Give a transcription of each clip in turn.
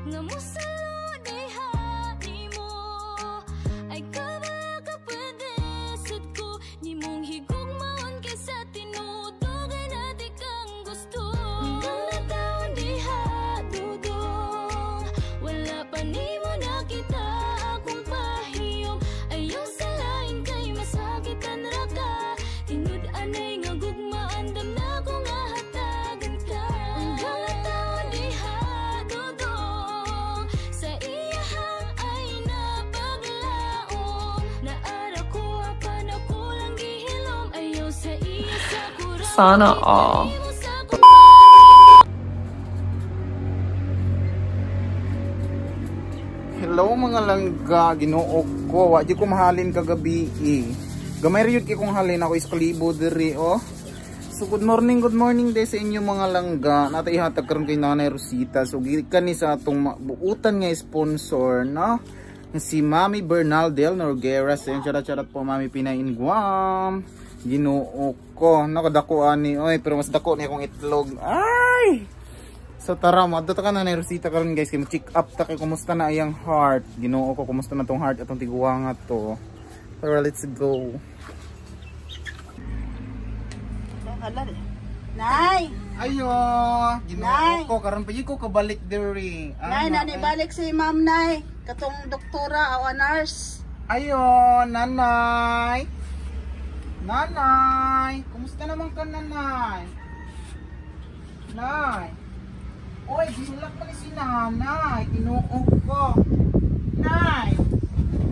nga musalo diha nimo ay kabala ka pwede sad ko nimong higugmaon kaysa tinutugan natin kang gusto hanggang nataon diha dudong wala pa nimo nakita akong pahiyong ayaw sa lain kay masakitan ra ka tinud-anay nga gugmaan damna ko nga hatagan ka hanggang nataon diha dudong sa iyahang ay napaglaom naara ko apan ako lang gihilom ayaw sa iya sa kurang Sana all. Hello mga langga, Ginoo ko. Wa di ko mahalin kagabi eh. Gamay ryud kay kong halin ako iskalibo diri oh. So good morning day sa inyo mga langga. Nata ihatag karon kay Nanay Rosita. So gikan ni sa atong buutan nga sponsor no. Si Mami Bernaldel Norguera. Sa charat-charat po Mami Pinain Guam. Ginoo ko. Nakadako ani oy pero mas dako ni akong itlog. Ay! So tara, madto ka na ni Rosita karon guys, kay check up ta kay kumusta na iyang heart. Ginoo ko kumusta na tong heart atong tiguanga to. Tara, let's go. Nay! Ayo, Ginoo ko karon pa ko kabalik diri. Nay, nani balik si Ma'am Nay. Katong doktora o nurse. Ayo, nanay. Nanay, kumusta naman ka nanay? Nay. Oy, ginulak pa ni si nanay. Ginoo ko. Nay.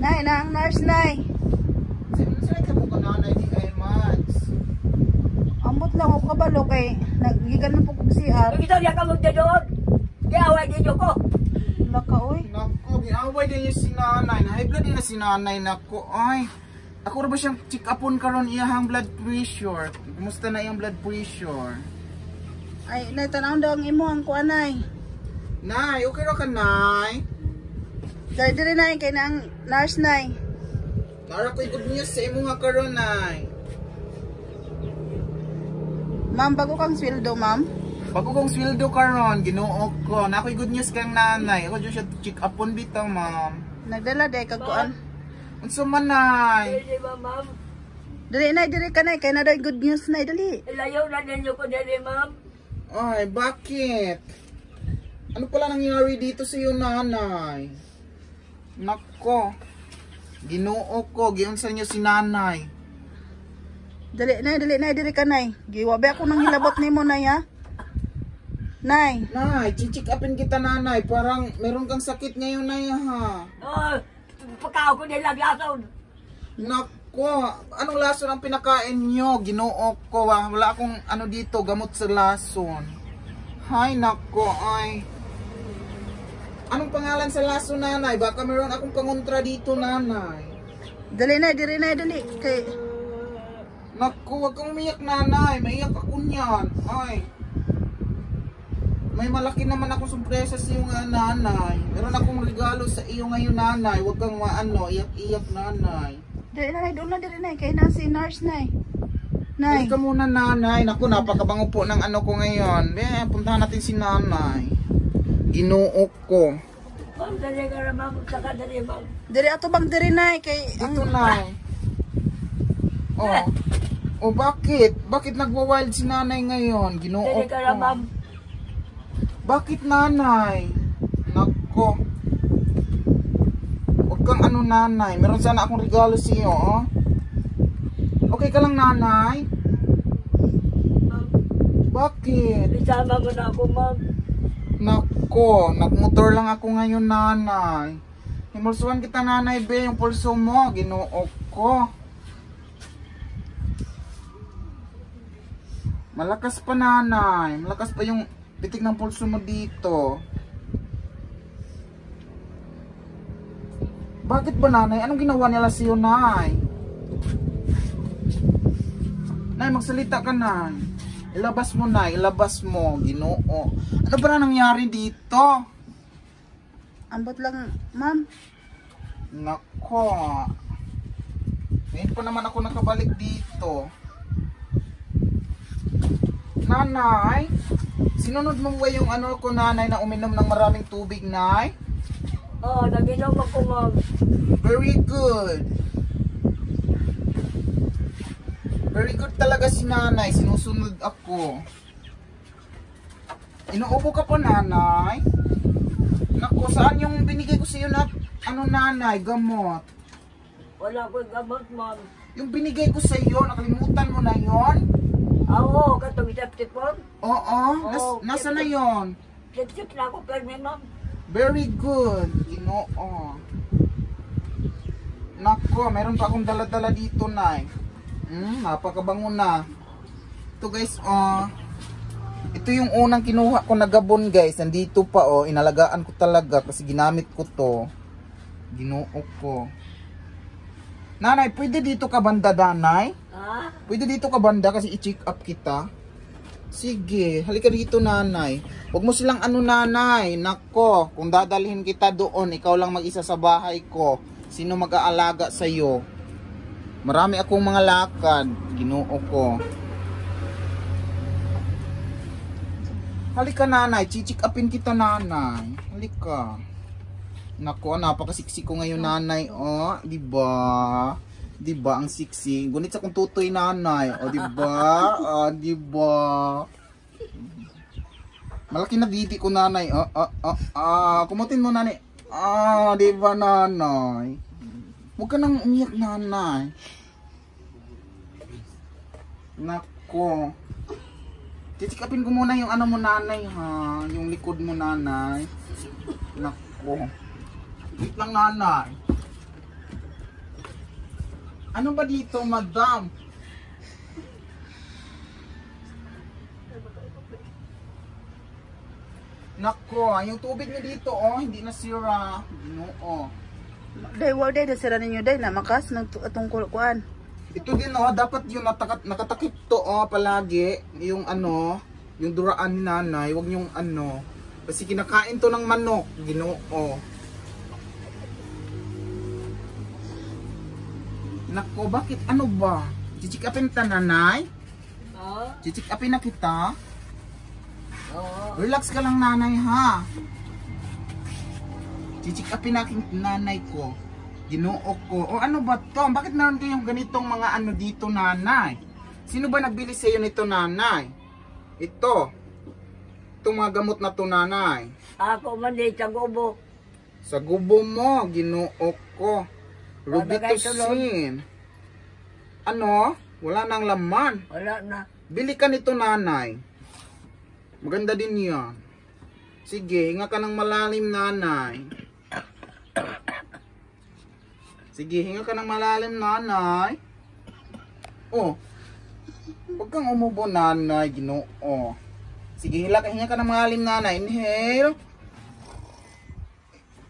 Nay, na ang nurse, Nay. Saan ka mo ka nanay di ay mats? Ambot lang ako kabalo kay nagigan na po kong CR. Ito niya ka magdadod. Giaway din ko. Laka, oy. Naku, giaway din niya si nanay. Na-high blood din na si nanay. Naku, ay. Ako rin ba siyang check upon karon iyahang blood pressure? Kumusta na iyang blood pressure? Ay, Nay, tanawon daw ang imo ang kuan, Nay. Nay, okay ra ka, Nay? Dali Nay, kay na ang nurse, Nay. Nara ko'y good news sa imo nga karon, Nay. Ma'am, bago kang sweldo, Ma'am. Bago kong sweldo karon, Ginoo ko. Na ako'y good news kang nanay. Ako dyan siya check upon bitaw, ma'am. Nagdala day kag kuan. Unsa man, Nay? Dili ba, ma'am? Dali, Nay, diri ka, Nay, kay na daw good news, Nay, dali. Ilayaw na ninyo ko dili, ma'am. Ay, bakit? Ano pala nangyari dito sa iyo, nanay? Nako. Ginoo ko, giunsa niyo si nanay. Dali, Nay, diri ka, Nay. Giwabe ako nang hilabot nimo, Nay, ha? Nay. Nay, check upin kita, nanay. Parang meron kang sakit ngayon, nay, ha? Oh, pagkao ko nila lason. Nako, anong lason ang pinakain nyo? Ginoo ko, ha? Wala akong ano dito, gamot sa lason. Hay, nako, ay. Anong pangalan sa lason, nanay? Baka meron akong pangontra dito, nanay. Dali, Nay, diri, Nay, dali. Kay Naku, wag kang umiyak, nanay. Maiyak ako niyan. Ay. May malaki naman akong sorpresa sa iyo nga, nanay. Meron akong regalo sa iyo ngayon, nanay. Wag kang maano, iyak-iyak, nanay. dali, Nay, doon na diri, Nay. Kay na si nurse, Nay. Nay. Ka muna, nanay. Naku, napakabango po ng ano ko ngayon. Puntahan natin si nanay. Ginoo ko. Ma'am, dali ka na, ma'am. Saka dali, ma'am. Diri ato bang diri, Nay, kay Dito, nay. Oh. Oh, bakit? Bakit nagwa-wild si nanay ngayon? Ginoo Dali ka na, ko. ma'am. Bakit, nanay? Nako. Huwag kang ano, nanay. Meron sana akong regalo sa iyo, oh. Okay ka lang, nanay? Bakit? Isama mo na ako, ma'am. Nako, nagmotor lang ako ngayon, nanay. Himulsuhan kita, nanay, be. Yung pulso mo, Ginoo ko. Malakas pa, nanay. Malakas pa yung pitik ng pulso mo dito. Bakit ba, nanay? Anong ginawa nila sa iyo, nay? Nay, magsalita ka, nay. Ilabas mo, nay. Ilabas mo. Ginoo. Ano ba na nangyari dito? ambot lang, Ma'am. Nako. Ngayon pa naman ako nakabalik dito. Nanay, sinunod mo ba yung ano ko, nanay, na uminom ng maraming tubig, nay? Oo, naginom ako, ma'am. Very good. Very good talaga si nanay. Sinusunod ako. Inuubo ka po, nanay? Naku, saan yung binigay ko sa iyo na, ano, nanay, gamot? Wala ko gamot, ma'am. Yung binigay ko sa iyo, nakalimutan mo na yon? Oo, katong isip-sipon. Oo, nasa na yon? Sip-sip na ako, permi, ma'am. Very good. Ginoo. Nako, meron pa akong dala-dala dito, nay. Napakabango na. Ito, guys, ito yung unang kinuha ko na gabon, guys. Nandito pa, inalagaan ko talaga kasi ginamit ko to. Ginoo ko. Nanay, pwede dito ka banda, nanay? Ha? Pwede dito ka banda kasi i-check up kita. Sige, halika dito, nanay. Huwag mo silang ano, nanay. Nako, kung dadalhin kita doon, ikaw lang mag-isa sa bahay ko. Sino mag-aalaga sa'yo? Marami akong mga lakad. Ginoo ko. Halika, nanay. Chichik upin kita, nanay. Halika. Nako, napakasiksi ko ngayon, nanay. Oh, diba? Diba ang siksi? Gunit sa kong tutoy, nanay. O, diba? Diba? Malaki na diti ko, nanay. Kumutin mo, nanay. Diba, nanay? Huwag ka nang umiyak, nanay. Nako. Titikapin ko muna yung ano mo, nanay, ha? Yung likod mo, nanay. Nako. Wait lang, nanay. Ano ba dito, madam? Nako, yung tubig niyo dito, hindi na sira. No, Day, wow, day, nasira ninyo, day, na makas ng tungkol kuan. Ito din, dapat yung nakatakip to, palagi. Yung ano, yung duraan ni nanay, wag yung ano. Kasi kinakain to ng manok, Ginoo. Nako, bakit? Ano ba? Chichikapin ta, nanay? Ha? Chichikapin na kita? Oo. Relax ka lang, nanay, ha? Chichikapin na nanay ko. Ginoo ko. O ano ba to? Bakit meron kayong ganitong mga ano dito, nanay? Sino ba nagbili sa iyo nito, nanay? Ito. Itong mga gamot na to, nanay. Ako man din sa gubo. Sa gubo mo, Ginoo ko. Robitussin. Ano? Wala nang laman. Wala na. Bili ka nito, nanay. Maganda din yan. Sige, hinga ka ng malalim, nanay. Sige, hinga ka ng malalim, nanay. Oh. Huwag kang umubo, nanay, Ginoo. Sige, hinga ka ng malalim, nanay. Inhale.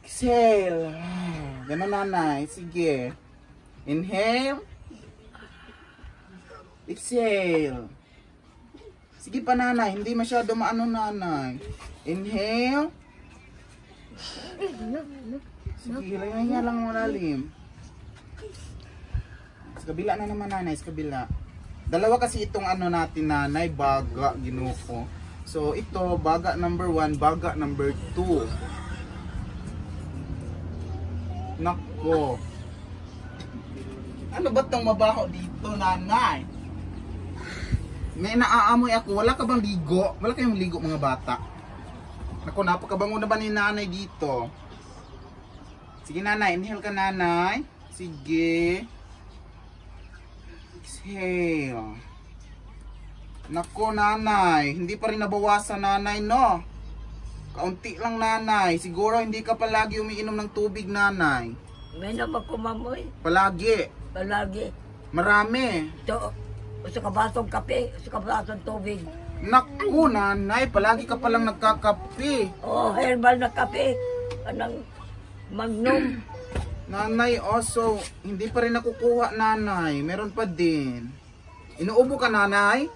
Exhale. Ganun, nanay. Sige. Inhale. Exhale. Sige pa, nanay. Hindi masyado maano, nanay. Inhale. Sige, hinga lang malalim. Sa kabila na naman, nanay. Sa kabila. Dalawa kasi itong ano natin, nanay. Baga, Ginoo ko. So, ito, baga number 1, baga number 2. Nako. Ano ba itong mabaho dito, nanay? May naaamoy ako. Wala ka bang ligo? Wala kayong ligo, mga bata? Nako, napakabango na ba ni nanay dito? Sige, nanay. Inhale ka, nanay. Sige. Exhale. Nako, nanay. Hindi pa rin nabawasan, nanay, no? Kaunti lang, nanay. Siguro hindi ka palagi umiinom ng tubig, nanay. May naman kumamoy. Palagi. Palagi. Marami. Ito, sa kabasong kape, sa kabasong tubig. Naku, nanay. Palagi ka palang nagkakape. Oh, herbal na kape. Anong Magnum. Nanay, also, hindi pa rin nakukuha, nanay. Meron pa din. Inuubo ka, nanay?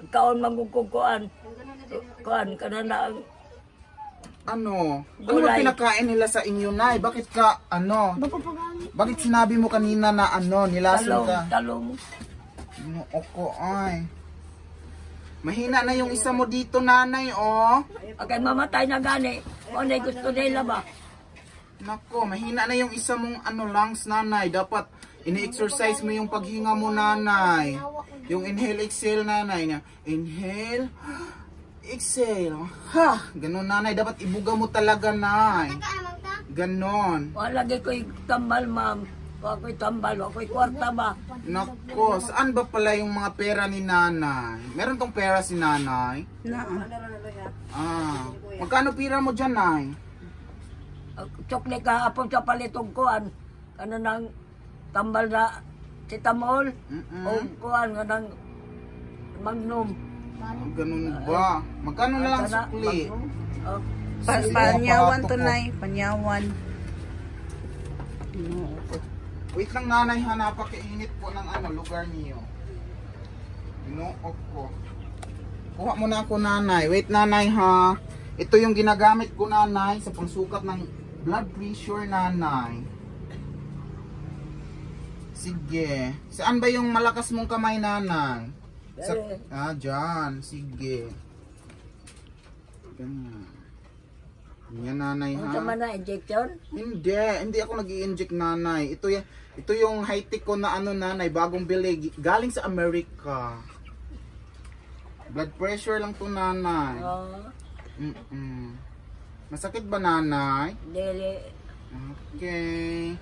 Kaon magkukuan. Kuan, kanana ang Ano? Ano ba Gulay. pinakain nila sa inyo, nay? Bakit ka, ano? Bakit sinabi mo kanina na, ano, nilason talong, ka? talong. Ako, ay. Mahina na yung isa mo dito, nanay, oh. Okay, mamatay na gani. Kung ano gusto nila ba? Nako, mahina na yung isa mong lungs, nanay. Dapat ini-exercise mo yung paghinga mo, nanay. Yung inhale, exhale, nanay. Inhale, exhale. Ha! Ganon, nanay. Dapat ibuga mo talaga, nay. Ganon. Lagi ko'y tambal, ma'am. Ako'y tambal, ako'y kwarta ba? Nako, saan ba pala yung mga pera ni nanay? Meron tong pera si nanay? Magkano pira mo dyan, nay? Chokli ka apong sa palitong kuan. Ano nang tambal na sitamol? O kuan nga nang magnum. Ganun ba? Magkano na lang sukli? Oh, Panyawan to, nay. Panyawan. Wait lang, nanay, ha, napakainit po ng lugar niyo. Inuok ko. Kuha mo na ako, nanay. Wait, nanay, ha. Ito yung ginagamit ko, nanay, sa pangsukat ng blood pressure, nanay. Sige. Saan ba yung malakas mong kamay, nanay? Dyan. Sige. Ganyan. Yan, nanay, ha. Ano man na injection? Hindi ako nag-i-inject, nanay. Ito yung high-tech ko na nanay, bagong bili, galing sa Amerika. Blood pressure lang to, nanay. Masakit ba, nanay? Dili. Okay.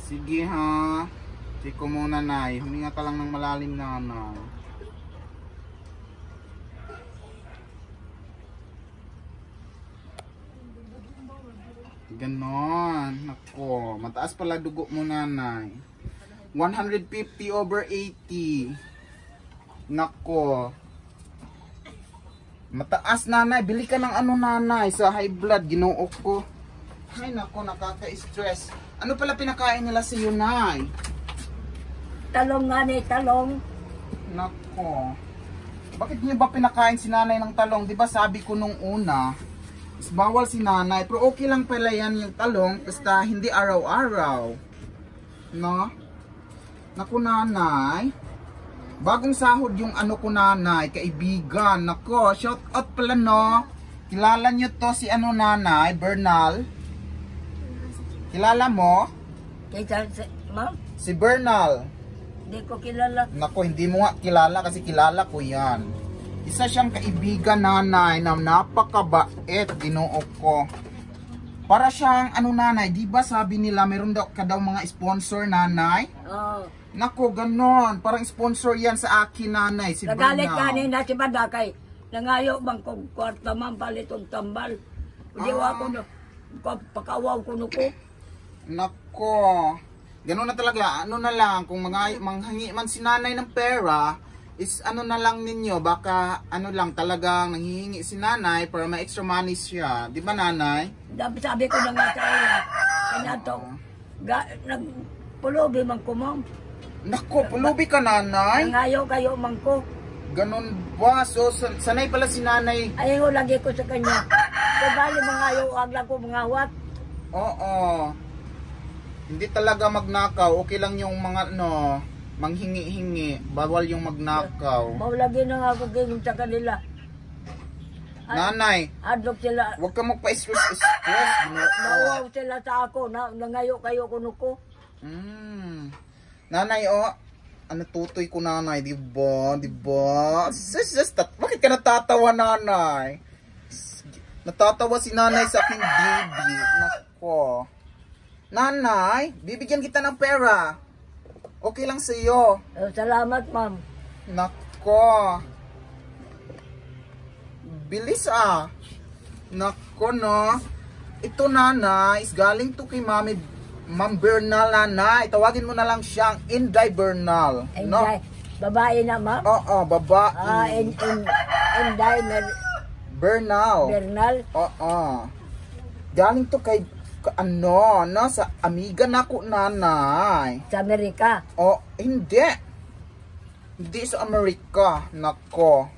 Sige, ha. Check ko muna, nay. Huminga ka lang ng malalim, nanay. Ganon. Nako, mataas pala dugo mo, nanay. 150/80. Nako. Mataas, nanay. Bili ka ng nanay, sa high blood. Ginuok ko. Ay, nako, nakaka-stress. Ano pala pinakain nila sa iyo, nay? Talong nga ni, talong. Nako. Bakit niyo ba pinakain si nanay ng talong? Di ba sabi ko nung una, bawal si nanay, pero okay lang pala yan yung talong, basta hindi araw-araw. No? Naku, nanay. Bagong sahod yung ko, nanay, kaibigan. Nako, shout out pala, no? Kilala nyo to si nanay, Bernal? Kilala mo? Kaysa, ma'am? Si Bernal. Hindi ko kilala. Nako, hindi mo nga kilala kasi kilala ko yan. Isa siyang kaibigan, nanay, na napakabait, Ginoo ko. Para siyang nanay, di ba sabi nila meron daw mga sponsor, nanay? Oh. Nako, ganon. Parang sponsor yan sa akin, nanay, si Nagalit Bernal. kanina si Badakay. Nangayo bang kong kwarta, ma'am, palitong tambal. Hindi ako pakawaw ko nuko. Nako. Ganon na talaga. Ano na lang, kung manghangi man si nanay ng pera, is na lang ninyo, baka lang talagang nanghihingi si nanay para may extra money siya. Di ba, nanay? Sabi ko na nga sa iya, nagpulobi man ko, ma'am. Nako, pulubi ka, nanay? Nangayo kayo man ko. Ganon ba? So, sanay pala si nanay. Ayaw lagi ko sa kanya. Kabali mangayo, agla ko mga wat. Oo. Hindi talaga magnakaw. Okay lang yung mga manghingi-hingi. Bawal yung magnakaw. Maulagi na nga ako ganyan sa kanila. Nanay, Adlok sila. huwag ka magpa-stress. Nauwaw sila sa ako. Nangayo kayo kuno ko. Nanay, tutoy ko, nanay, di ba? Di ba? Bakit ka natatawa, nanay? Natatawa si nanay sa aking baby. Nako. Nanay, bibigyan kita ng pera. Okay lang sa iyo. Salamat, ma'am. Nako. Bilis Nako, no. Ito, nanay, is galing to kay Ma'am Bernal, nanay. Tawagin mo na lang siyang Inday Bernal. No? Babae na, ma'am? Oo, babae. Inday Bernal. Oo. Galing to kay sa amiga nako, nanay. Sa Amerika? Hindi. Hindi sa Amerika. Nako.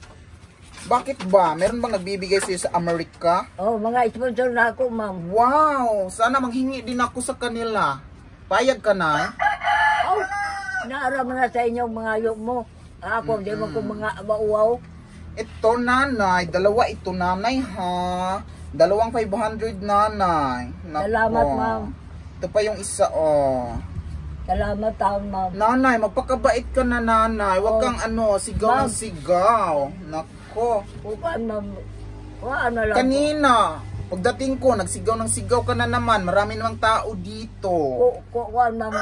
Bakit ba? Meron bang nagbibigay sa'yo sa Amerika? Mga sponsor na ako, ma'am. Wow! Sana manghingi din ako sa kanila. Payag ka na? Naaram na sa inyong mga yok mo. Ako, di mo ko mga mauwaw. Ito nanay, dalawa ito nanay ha. 2,500 nanay. Nako. Salamat, ma'am. Ito pa yung isa oh. Salamat taon, ma'am. Nanay, magpakabait ka na nanay. Huwag Oh. kang sigaw Ma'am. ng sigaw. Nako. Kukaan, ma'am. Kuhaan na lang. Kanina, pagdating ko, nagsigaw ng sigaw ka na naman. Marami namang tao dito. Kuhaan, ma'am.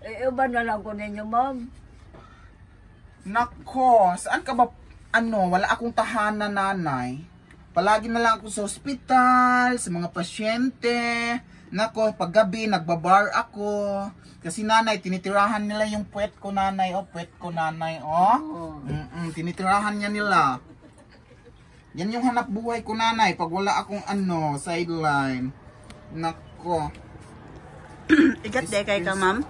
Iba na lang ko ninyo, ma'am. Nako, saan ka ba, wala akong tahanan nanay. Palagi na lang ako sa ospital, sa mga pasyente. Nako, paggabi, nagbabar ako. Kasi nanay, tinitirahan nila yung puwet ko nanay, puwet ko nanay, tinitirahan niya nila. Yan yung hanap buhay ko nanay, pag wala akong sideline. Nako. Igat day kay ka, ma'am.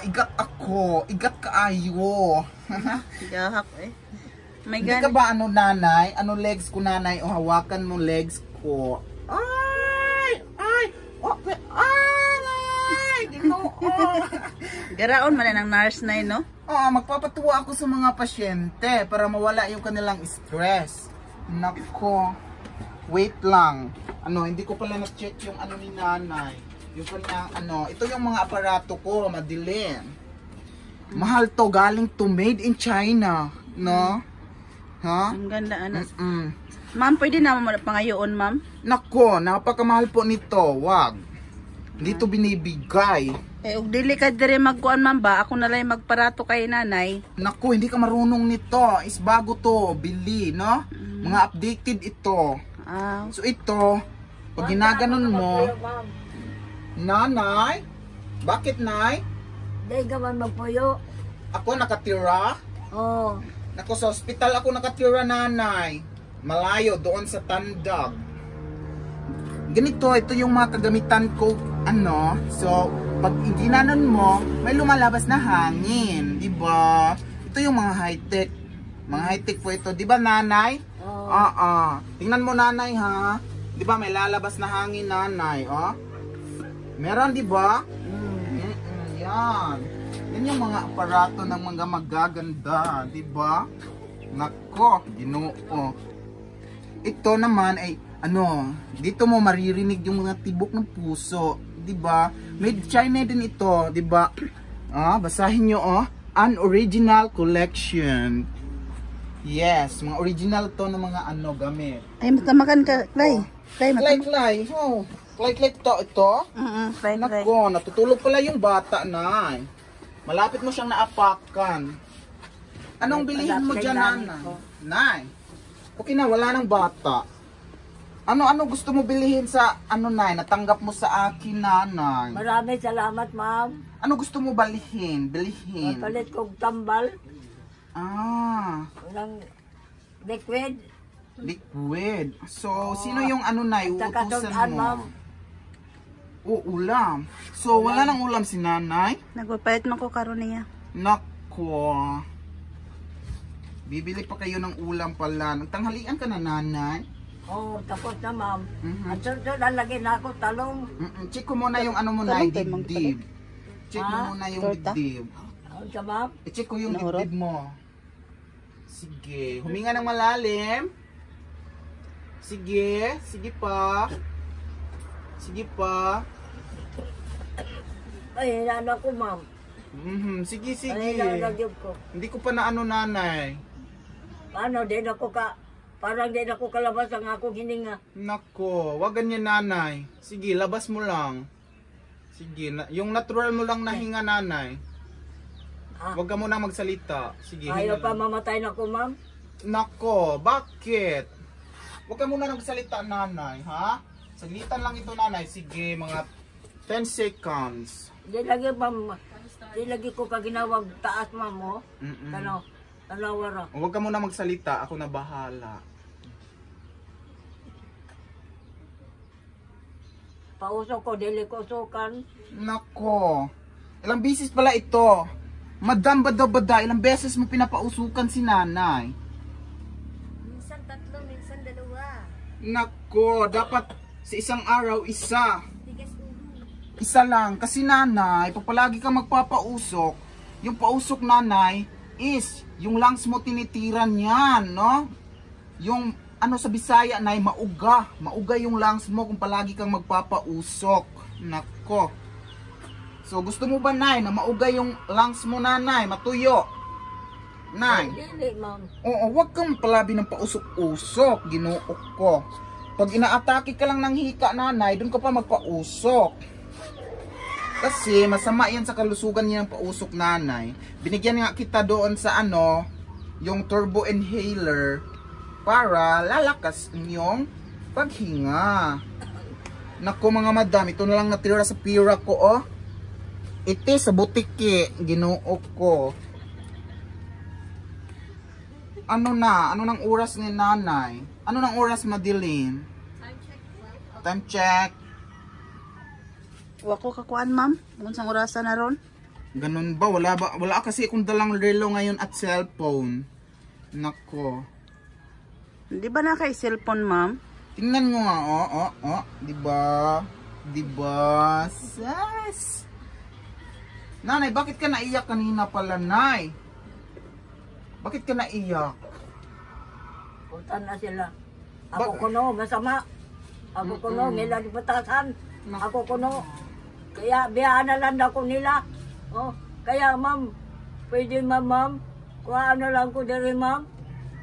Igat ako. Igat kaayo. Gahak eh. May Hindi ka ba nanay? Legs ko nanay? Hawakan mo legs ko. Ay! Ginoo. Garaon man ng nurse na no? Magpapatuwa ako sa mga pasyente para mawala yung kanilang stress. Nako. Wait lang. Hindi ko pala na-check yung ni nanay. Yung kanyang ito yung mga aparato ko, madilim. Mahal to, galing to, made in China, no? Ha? Ang ganda Ma'am, pwede na pangayoon, ma'am? Nako, napakamahal po nito, wag. Hindi to binibigay. Ug dili ka dire magkuan, ma'am ba? Ako na lang magparato kay nanay. Nako, hindi ka marunong nito. Is bago to, bili, no? Mga updated ito. So ito, pag ginaganon mo, nanay, bakit nay? Di ka man magpuyo. Ako nakatira? Oo. Nako, sa hospital ako nakatira nanay. Malayo, doon sa Tandag. Ganito, ito yung mga kagamitan ko, so, pag ginanon mo, may lumalabas na hangin, di ba? Ito yung mga high-tech. Mga high-tech po ito, di ba nanay? Oo. Tingnan mo nanay ha. Di ba may lalabas na hangin nanay, Meron, di ba? Yan. Yan yung mga aparato ng mga magaganda, di ba? Nako, Ginoo. Ito naman ay dito mo maririnig yung mga tibok ng puso, di ba? Made China din ito, di ba? Basahin nyo, an original collection. Yes, mga original to ng mga gamit. Ay, matamakan ka, Clay. Clay. Clay to ito. Clay. Nako, natutulog pala yung bata na. Malapit mo siyang naapakan. Anong bilihin mo dyan, nanay? Nay, okay na, wala nang bata. Ano gusto mo bilihin sa, nay, natanggap mo sa akin, nanay? Maraming salamat, ma'am. Ano gusto mo bilhin? Palit kong tambal. Ng liquid. Liquid. So, sino yung nay, uutusan mo? Ma'am. Ulam. So, wala nang ulam si nanay? Nagpapalit man ko karon niya. Nako. Bibili pa kayo ng ulam pala. Nagtanghalian ka na, nanay? Tapos na, ma'am. At sunod, lalagyan na ako talong. Check ko muna yung mo na, dibdib. Check mo muna yung dibdib. Sa ma'am? I-check ko yung dibdib mo. Sige. Huminga ng malalim. Sige. Sige pa. Ay, hinana ko, ma'am. Sige. Ay, hinanagyan ko. Hindi ko pa na nanay. Paano, parang din ako kalabas ang akong hininga. Nako, wag ganyan nanay. Sige, labas mo lang. Sige, yung natural mo lang nahinga nanay. Wag ka muna magsalita. Sige, Ayaw pa mamatay na ko, ma'am. Nako, bakit? Wag ka muna magsalita nanay, ha? Saglitan lang ito nanay. Sige, mga 10 seconds. Di lagi, ma'am. Di lagi ko kaginawag taas, ma'am, Talawara. Huwag ka muna magsalita, ako na bahala. Pausok ko, dili ko sukan. Nako, ilang beses pala ito. Madam bada, ilang beses mo pinapausukan si nanay. Minsan 3, minsan 2. Nako, dapat sa isang araw isa. Tigas ulo. Isa lang, kasi nanay, pag palagi ka magpapausok, yung pausok nanay is yung lungs mo tinitiran yan, no? Yung ano sa Bisaya nay, mauga. Mauga yung lungs mo kung palagi kang magpapausok. Nako. So gusto mo ba nay na mauga yung lungs mo nanay, matuyo? Nay. Dili, ma'am. Oo, wag kang palabi ng pausok-usok, ginuok ko. Pag inaatake ka lang ng hika nanay, doon ka pa magpausok. Kasi masama yan sa kalusugan niya ng pausok nanay. Binigyan nga kita doon sa ano, yung turbo inhaler para lalakas inyong paghinga. Nako mga madam, ito na lang natira sa pira ko oh. Iti sa butiki, ginuok ko. Ano na? Ano nang oras ni nanay? Ano nang oras madilim? Time check. Wako kakuan ma'am. Unsang orasan na ron? Ganun ba? Wala kasi akong dalang relo ngayon at cellphone. Nako. Di ba na kay cellphone ma'am? Tingnan mo nga, oh. Diba? Diba? Sas! Nanay, bakit ka naiyak kanina pala, nay? Bakit ka naiyak? Punta na sila. Ako kuno, masama. Ako kuno, nila di batasan. Ako kuno. Kaya biyaan na lang ako nila. Oh, kaya ma'am, pwede ma'am. Kuha ano lang ko diri ma'am.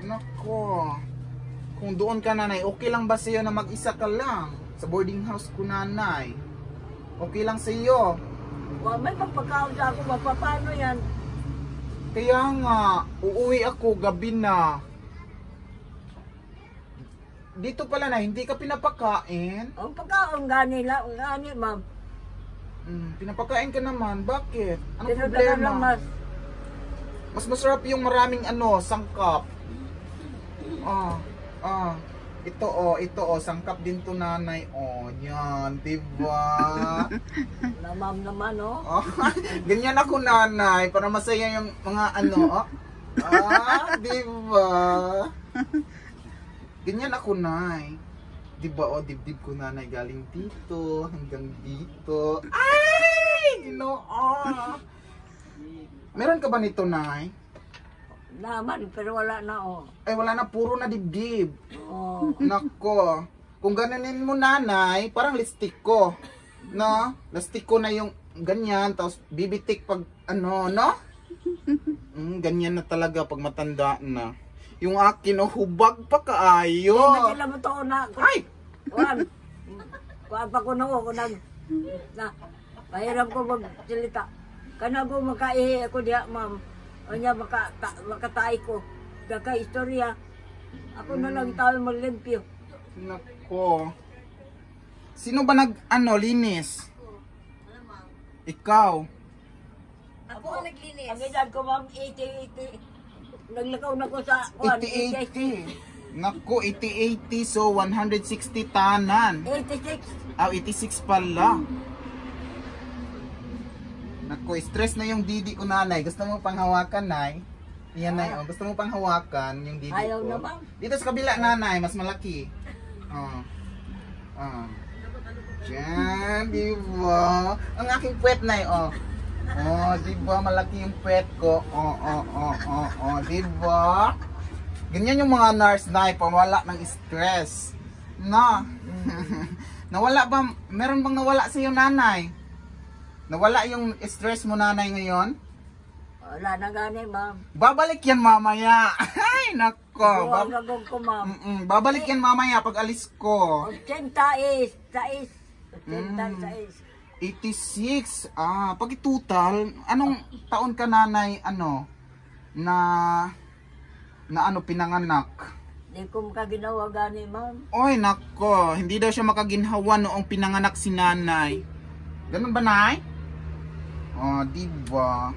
Nako. Kung doon ka nanay, okay lang ba sa'yo na mag-isa ka lang? Sa boarding house ko nanay. Okay lang sa'yo? May pagpakaon sa ako, mapapano yan? Kaya nga, uuwi ako gabi na. Dito pala na, hindi ka pinapakain? Ang pagkaon gani ma'am. Pinapakain ka naman, bakit? Anong Tinutagan problema? lang Mas masarap yung maraming sangkap. Ito sangkap din to nanay. Yan, diba? Na ma'am naman, oh. Ganyan ako nanay, para masaya yung mga diba? Ganyan ako nay. Diba, dibdib ko nanay galing dito hanggang dito. Ay! Ginoo! Meron ka ba nito nay? Naman, pero wala na, oh. Ay, wala na, puro na dibdib. Oh. Nako. Kung gananin mo nanay, parang lipstick ko. No? Lipstick ko na yung ganyan, tapos bibitik pag no? Ganyan na talaga pag matanda na. Yung akin, hubag pa kaayo. Hindi na sila mo to na. Ay! Kuhan pa ko na mahirap ko magsilita. Kana ko makaihi ako diya, ma'am. O niya makatay ko. Daka istorya. Ako na lang tayo maglimpyo. Nako. Sino ba linis? Ikaw. Ako ang naglinis. Ang edad ko, ma'am, 80. Naglakaw na ko sa 80. Nako, 80. So, 160 tanan. 86. 86 pala. Nako, stress na yung didi ko nanay. Gusto mo pang hawakan, nay? Yan, nay. Gusto mo pang hawakan yung didi Ayaw ko? na, ma'am. Dito sa kabila, nanay. Mas malaki. Diyan, diba? Ang aking puwet, nay, diba? Malaki yung puwet ko. Diba? Ganyan yung mga nurse, nay. Pawala ng stress. Na. Nawala ba? Meron bang nawala sa'yo, nanay? Nawala yung stress mo nanay ngayon? Wala na gani, ma'am. Babalik yan mamaya. Ay, nako. Huwag nagong ko, ma'am. Babalik yan mamaya pag alis ko. 86. 86. Pag itotal, anong taon ka nanay, na pinanganak? Hindi ko makaginawa gani, ma'am. Oy, nako. Hindi daw siya makaginhawa noong pinanganak si nanay. Ganun ba, nay? Diba?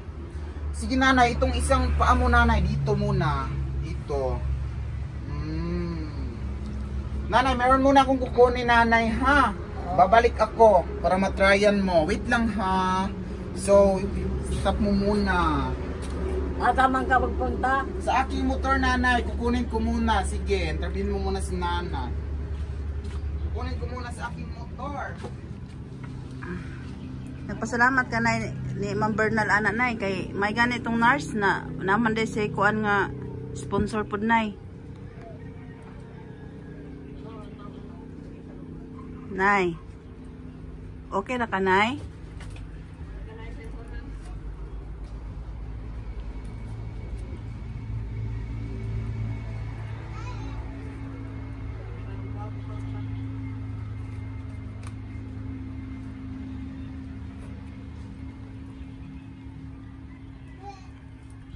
Sige nanay, itong isang paa mo nanay, dito muna. Dito. Nanay, meron muna akong kukunin nanay, ha? Babalik ako para matryan mo. Wait lang, ha? So, stop mo muna. Tamang ka magpunta? Sa aking motor nanay, kukunin ko muna. Sige, interviewin mo muna si nanay. Kukunin ko muna sa aking motor. Nagpasalamat ka na ni Ma'am Bernal anak nay kay may ganitong nurse na naman day say kuan nga sponsor pud nay. Nay. Okay na ka nay?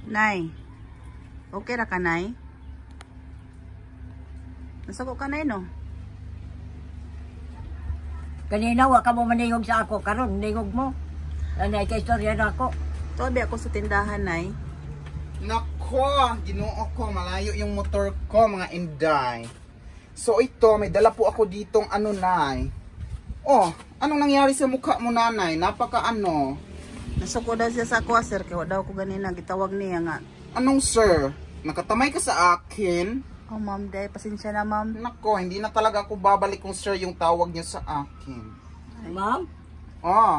Nay. Okay ra ka nay? Nasako ka nay no? Kanina wa ka mo maningog sa ako, karon ningog mo. Anay kay istorya na ako. Tuwabi ako sa tindahan nay. Nako, Ginoo ko, malayo yung motor ko mga inday. So ito, may dala po ako ditong ano nay. Oh, anong nangyari sa mukha mo nanay? Napaka ano? Nasuko daw siya sa ako sir kay wa daw ko ganina gitawag niya nga. Anong sir? Nakatamay ka sa akin? Oh ma'am day, pasensya na ma'am. Nako, hindi na talaga ako babalik kung sir yung tawag niya sa akin. Ma'am? Oh.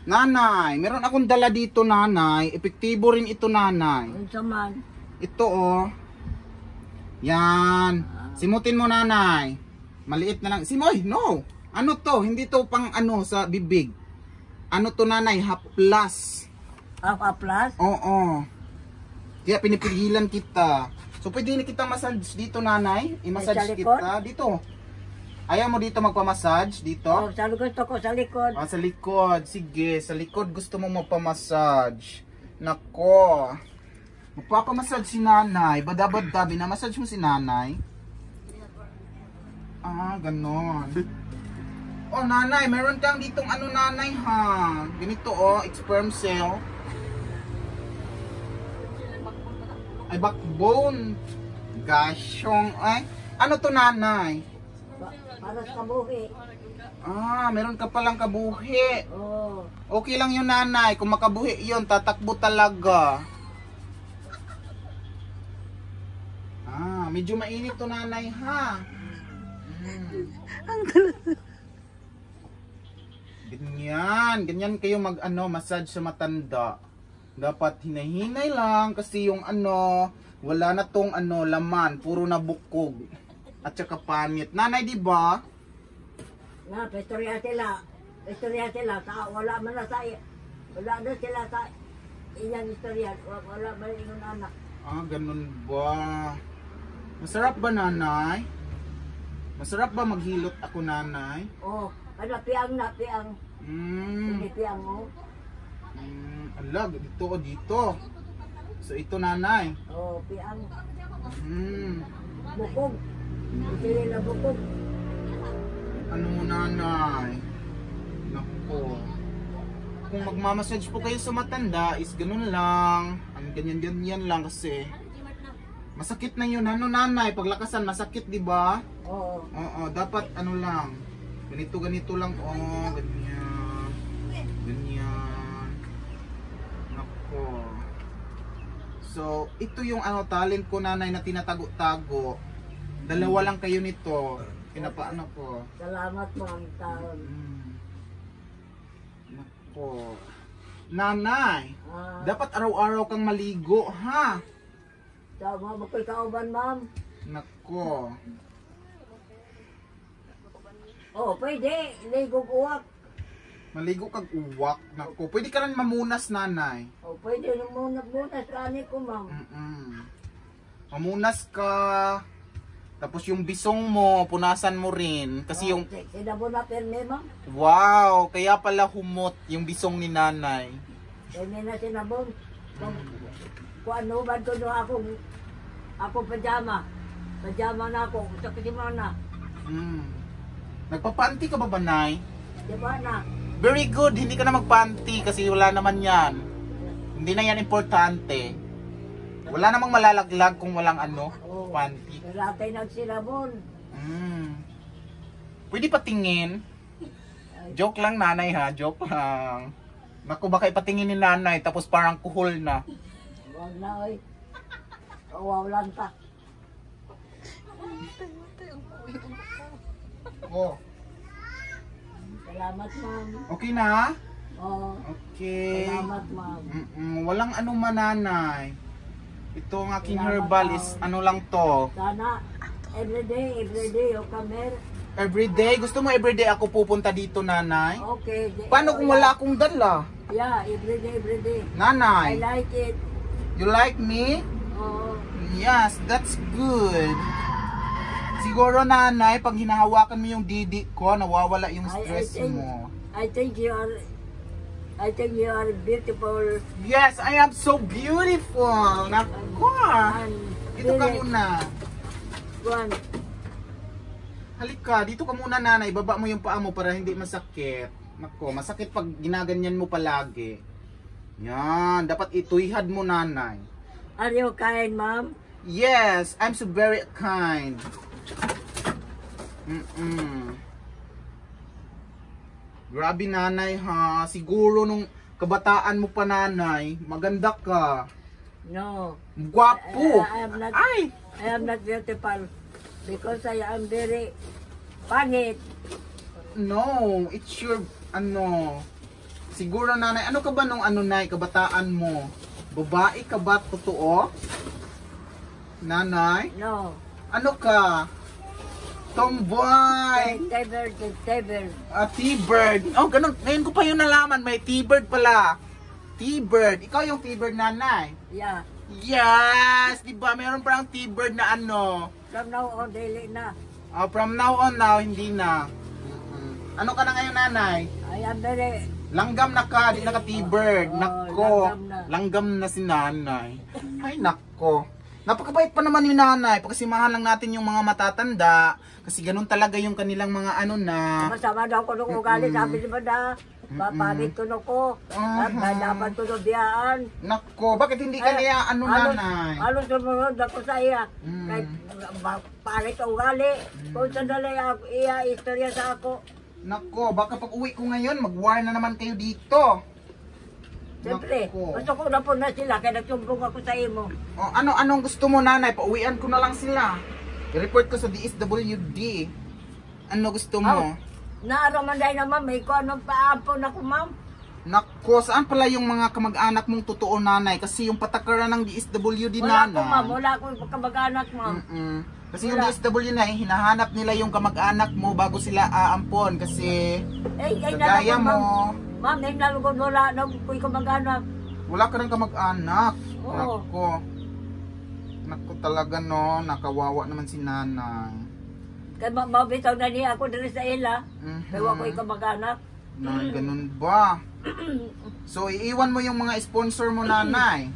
Nanay, meron akong dala dito nanay. Epektibo rin ito nanay. Unsa man? Ito oh. Yan. Simutin mo nanay. Maliit na lang. Simoy, no. Ano to? Hindi to pang ano sa bibig. Ano to nanay? Haplas. Plus? Oo. Kaya pinipigilan kita. So pwede na kita massage dito nanay. I-massage Sa likod? kita. Dito. Ayaw mo dito magpamassage? Dito? Oh, sa gusto ko sa likod. Ah, sa likod. Sige, sa likod gusto mo magpamassage. Nako. Magpapamassage si nanay. Bada-bada, binamassage mo si nanay. Ah, ganon. Oh, nanay, meron kang ditong ano nanay ha. Ganito oh, sperm cell. Ay, backbone. Gasyong. Ay, ano to nanay? Para sa kabuhi. Ah, meron ka palang kabuhi. Oh. Okay lang yun nanay. Kung makabuhi yun, tatakbo talaga. Ah, medyo mainit to nanay ha. Ganyan kayo mag ano, massage sa matanda. Dapat hinahinay lang kasi yung ano, wala na tong ano, laman, puro na bukog. At saka panit. Nanay, di ba? Na, istorya sila. Istorya sila. Wala man na sa wala na sila sa iyang istorya. Wala man yung anak. Ah, ganun ba? Masarap ba nanay? Masarap ba maghilot ako nanay? Oh, ano, piang na, piang. Hindi piang mo. Alag, dito o dito. So ito nanay. Oh, piang. Hmm. Bukog. Hindi na bukog. Ano mo nanay? Nako. Kung magmamassage po kayo sa matanda is ganun lang. Ang ganyan-ganyan lang kasi. Masakit na yun. Ano nanay? Paglakasan masakit, di ba? Oo. Oo, dapat ano lang. Ganito lang. Oh, ganyan. Ganyan. Nako. So, ito yung ano talent ko nanay na tinatago-tago. Dalawa lang kayo nito. Pinapaano ko. Salamat po ang taon. Nako. Nanay, Ah, dapat araw-araw kang maligo, ha? sa mga bakul kauban, ma'am. Nako. Oh, pwede. Ligog uwak. Maligo kag uwak. Nako. Pwede ka rin mamunas, nanay. Oh, pwede nung muna sa ani ko, ma'am. Mamunas ka. Tapos yung bisong mo, punasan mo rin. Kasi yung... Sinabo na perme, ma'am. Wow! Kaya pala humot yung bisong ni nanay. Perme na sinabon. Kung ano ba ko no ako pajama. Pajama na ako. Sa kisimana. Nagpapanti ka ba ba, nay? Di ba na? Very good. Hindi ka na magpanti kasi wala naman yan. Hindi na yan importante. Wala namang malalaglag kung walang ano, panty. Ratay nagsinabon. Pwede patingin. Joke lang nanay ha, joke lang. Naku, baka ipatingin ni nanay tapos parang kuhol na. Huwag na, oy. Kawawalan ka. Oh, Salamat, ma'am. okay na? Oh, Okay. salamat, ma'am. Walang ano man, nanay. Ito ang aking Salamat, herbal ma'am. is ano lang to. Sana, everyday, you come here. Everyday? Gusto mo everyday ako pupunta dito, nanay? Okay. Paano kung wala akong dala? Yeah, everyday. I Nanay, like it. you like me? Oh, Yes, that's good. Siguro, nanay, pag hinahawakan mo yung didi ko, nawawala yung stress mo. I think you are beautiful. Yes, I am so beautiful. Nako. And Dito ka very muna. one. Halika, dito ka muna, nanay. Baba mo yung paa mo para hindi masakit. Nako, masakit pag ginaganyan mo palagi. Yan, dapat ituyhad mo, nanay. Are you kind, ma'am? Yes, I'm so very kind. Grabe, nanay, ha. Siguro nung kabataan mo pa, nanay, maganda ka. No. Gwapo. I am not. Ay! I am not beautiful because I am very pangit. No, it's your, siguro, nanay, ano ka ba nung nay, kabataan mo? Babae ka ba, totoo? Nanay? No. Ano ka? Tomboy! T-bird. T-bird. Oh, ganun. Ngayon ko pa yung nalaman, may T-bird pala. T-bird. Ikaw yung T-bird, nanay? Yeah. Yes! Diba, meron parang T-bird na ano? From now on, daily na. From now on now, hindi na. Ano ka na ngayon, nanay? I am very. Langgam na ka, di na ka T-bird. Oo, Nako, langgam na si nanay. Ay, nako. Napakabait pa naman yung nanay. Pagkasimahan lang natin yung mga matatanda. Kasi ganun talaga yung kanilang mga na. Masama daw ko nung ugali, sabi ni Bada. Papagit ko na ko. At dapat ko na biyaan. Nako, bakit hindi ka niya nanay? Halos sumunod ako sa iya. Kahit pangit ang ugali. Kung sandali iya istorya sa ako. Nako, baka pag uwi ko ngayon, mag-war na naman kayo dito. Siyempre, Nako. gusto ko na po na sila, kaya nagsumbong ako sa imo. O, anong gusto mo, nanay? Pauwian ko na lang sila. I-report ko sa DSWD. Ano gusto mo? Naaraman dahil naman, may ko anong paampon ako, ma'am. Nako, saan pala yung mga kamag-anak mong totoo, nanay? Kasi yung patakaran ng DSWD, Wala nanay. ko, ma'am. Wala akong kamag-anak, ma'am. Kasi yung DSWD na, hinahanap nila yung kamag-anak mo bago sila aampon. Kasi, kagaya mo, ma'am, nalugod wala na ko'y kamag-anak. wala ka rin kamag-anak. Oo. Nako. Nako talaga, no. Nakawawa naman si nanay. Kaya mabitaw na niya ako dito sa ila. Kaya ako'y kamag-anak. Nay, ganun ba? So, iiwan mo yung mga sponsor mo, nanay.